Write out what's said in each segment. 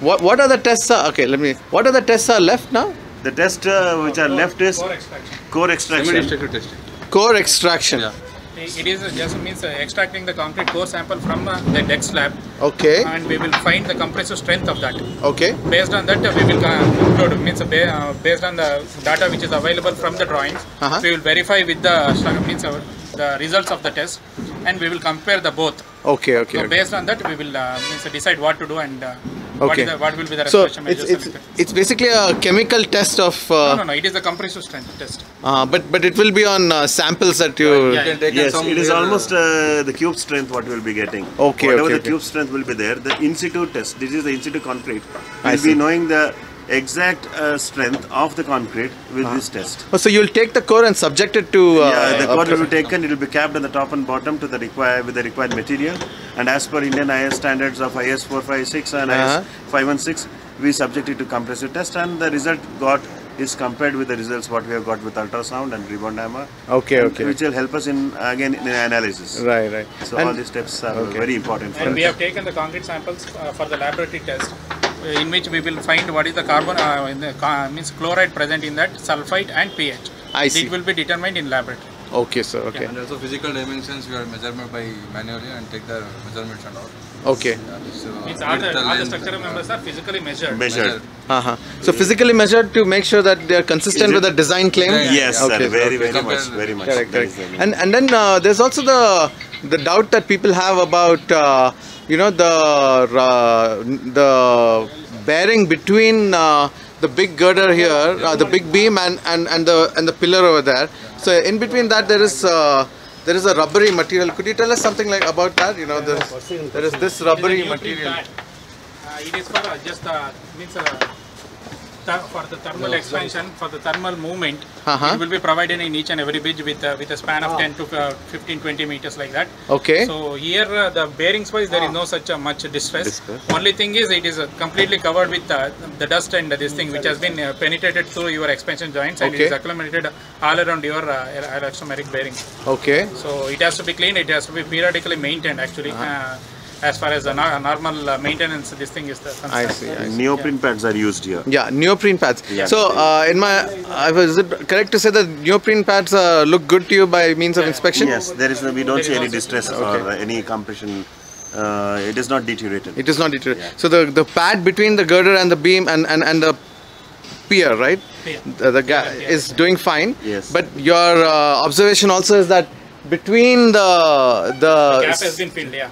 What are the tests? Okay, what are the tests are left now? The test which are left is core extraction. Semi-destructive testing. Core extraction. Yeah. It is just means extracting the concrete core sample from the deck slab. Okay. And we will find the compressive strength of that. Okay. Based on that, we will conclude, means based on the data which is available from the drawings, we will verify with the the results of the test, and we will compare the both. Okay. So based on that, we will decide what to do and Okay. what will be the So restoration measures. it's basically a chemical test of. No. It is a compressive strength test. But it will be on samples that you. Yeah. Yes, it is almost the cube strength what we will be getting. Whatever the cube strength will be there, the in situ test. This is the in situ concrete. We'll be knowing the exact strength of the concrete with this test. Oh, so you'll take the core and subject it to. The core will be taken. It will be capped on the top and bottom to the required material. And as per Indian IS standards of IS 456 and IS 516, we subject it to compressive test, and the result is compared with the results what we have got with ultrasound and rebound hammer. Okay. Which will help us in analysis. Right. So all these steps are very important. And we have taken the concrete samples for the laboratory test, in which we will find what is the carbon means chloride present in that, sulfite and pH. I see. It will be determined in laboratory. Okay, sir. Okay. And also physical dimensions we are measurement by manually and take the measurements and all. Okay. Means all the structural members are physically measured. So physically measured to make sure that they are consistent with the design claim. Yes, okay, sir. Very much. Correct. And then there's also the doubt that people have about the bearing between the big girder here, the big beam and the pillar over there. So in between that there is a rubbery material. Could you tell us something about that? There is this rubbery material. It is for just for the thermal expansion, for the thermal movement. It will be provided in each and every bridge with a span of 10 to 15-20 meters like that. Okay. So here the bearings wise there is no such much distress. Only thing is it is completely covered with the dust and this thing which has been penetrated through your expansion joints, and it is accumulated all around your elastomeric bearing. Okay. So it has to be cleaned. It has to be periodically maintained actually. As far as the normal maintenance, this thing is concerned. I see. Neoprene pads are used here. Yeah, neoprene pads. Yeah. So, is it correct to say that neoprene pads look good to you by means of inspection? Yes, we don't see any distress or any compression. It is not deteriorated. It is not deteriorated. Yeah. So the pad between the girder and the beam and the pier, right? Pier. The is doing fine. Yes. But your observation also is that between the gap has been filled, yeah.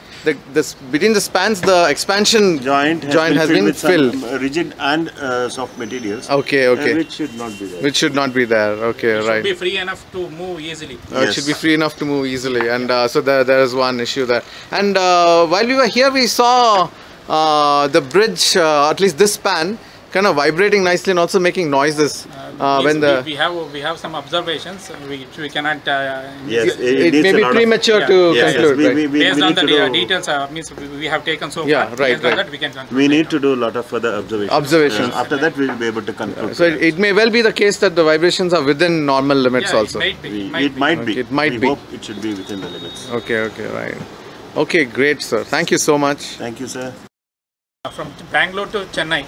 Between the spans, the expansion joint has been filled with rigid and soft materials. Okay. Which should not be there. Which should not be there. Okay, it right. Should be free enough to move easily. It should be free enough to move easily, and so there is one issue there. And while we were here, we saw the bridge, at least this span, kind of vibrating nicely and also making noises we have some observations which we cannot. Yes, it may be premature to conclude. Based on the details, means we have taken so far. Based on that, we can conclude. We need to do a lot of further observations. After that, we will be able to conclude. So it may well be the case that the vibrations are within normal limits also. It might be. It might be. We hope it should be within the limits. Okay, right. Okay, great, sir. Thank you so much. Thank you, sir. From Bangalore to Chennai,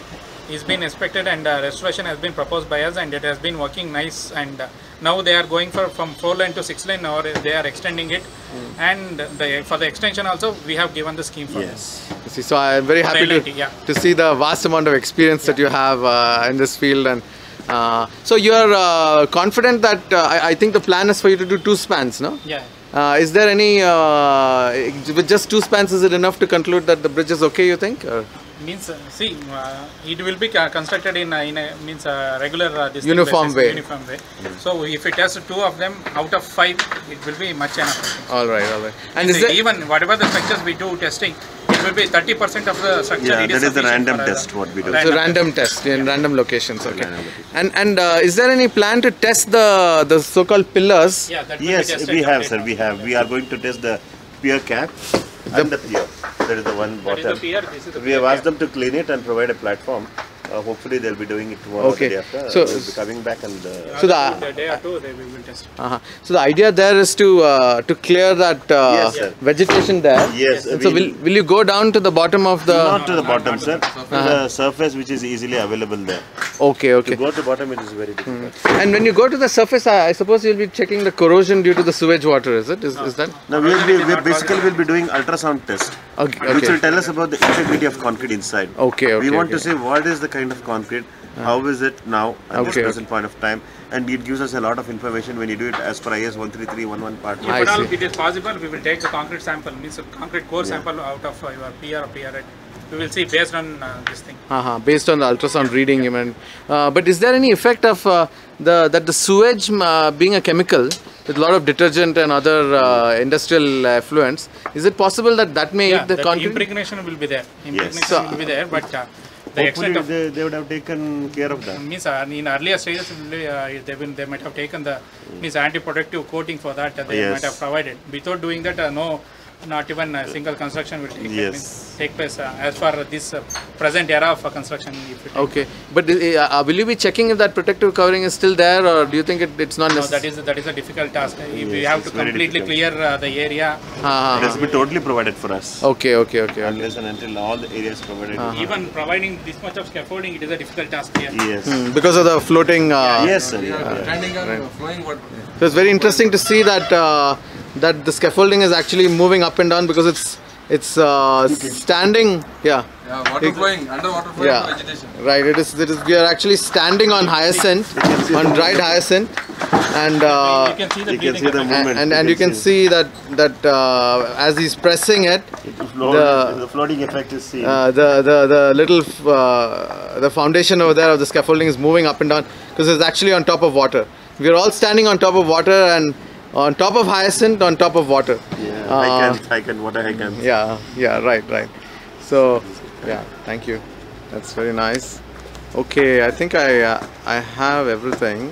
it's been inspected and restoration has been proposed by us, and it has been working nice, and now they are going from 4 lane to 6 lane, or they are extending it, and for the extension also we have given the scheme for yes. So I am very happy to see the vast amount of experience that you have in this field, and so you are confident that I think the plan is for you to do 2 spans, no? Yeah. Is there any with just 2 spans, is it enough to conclude that the bridge is okay, you think? Or? Means it will be constructed in a regular uniform way. So if it has 2 of them out of 5, it will be much enough. All right. And even whatever the structures we do testing, it will be 30% of the structure. Yeah, that is the random test what we do. It's a random test in random locations. Okay. And is there any plan to test the so-called pillars? Yeah, that yes, we have, sir. We have. We are going to test the pier cap and the pier. That is the one bottom. This is the we have asked them to clean it and provide a platform Hopefully they'll be doing it tomorrow or Okay. the day after. So- They'll be coming back and So the the day or two they will test. So the idea there is to clear that Yes, sir. vegetation there. yes. And so will you go down to the bottom of the? not to the bottom, sir. To the surface which is easily available there. Okay, To okay. go to the bottom, it is very difficult. And when you go to the surface, I suppose you'll be checking the corrosion due to the sewage water. Is it? Is that? Now we basically will be doing ultrasound test, Okay. which Okay. will tell us about the integrity of concrete inside. Okay. Okay. We want to okay. say what is the kind of concrete, how is it now at this Okay, present point of time, and it gives us a lot of information when you do it as per IS 13311 part If 1. at all see. it is possible, we will take the concrete sample, means a concrete core sample out of your PR or PRA. We will see based on this thing. Based on the ultrasound reading, you mean. But is there any effect of that the sewage being a chemical with a lot of detergent and other industrial effluents? Is it possible that may Yeah, eat the that concrete? impregnation will be there. Impregnation So- will be there, but the Hopefully extent of they would have taken care of that. means in earlier stages they might have taken the means anti-protective coating for that they Yes. might have provided. Without doing that, no, not even a single construction will Yes. take place as far as this present era of construction. If it Okay, but will you be checking if that protective covering is still there, or do you think it's not no, necessary? that is a difficult task. If we have it's to very completely difficult. clear the area, It has been totally provided for us. Okay, okay, okay. Unless and until all the areas provided. even providing this much of scaffolding, it is a difficult task here. Yes. Because of the floating. Yes, sir. Standing on flowing water. So it's very interesting to see that that the scaffolding is actually moving up and down because it's standing. Yeah. Yeah, water flowing, underwater flowing Yeah. vegetation. Right. It is. We are actually standing on hyacinth, on dried hyacinth, and You can see the You can breathing see the effect. movement. and you can see that as he's pressing it, The floating effect is seen. the little the foundation over there of the scaffolding is moving up and down because it's actually on top of water. We are all standing on top of water and on top of hyacinth, on top of water. I can, what I can. Yeah, right. So, yeah, thank you. That's very nice. Okay, I think I have everything.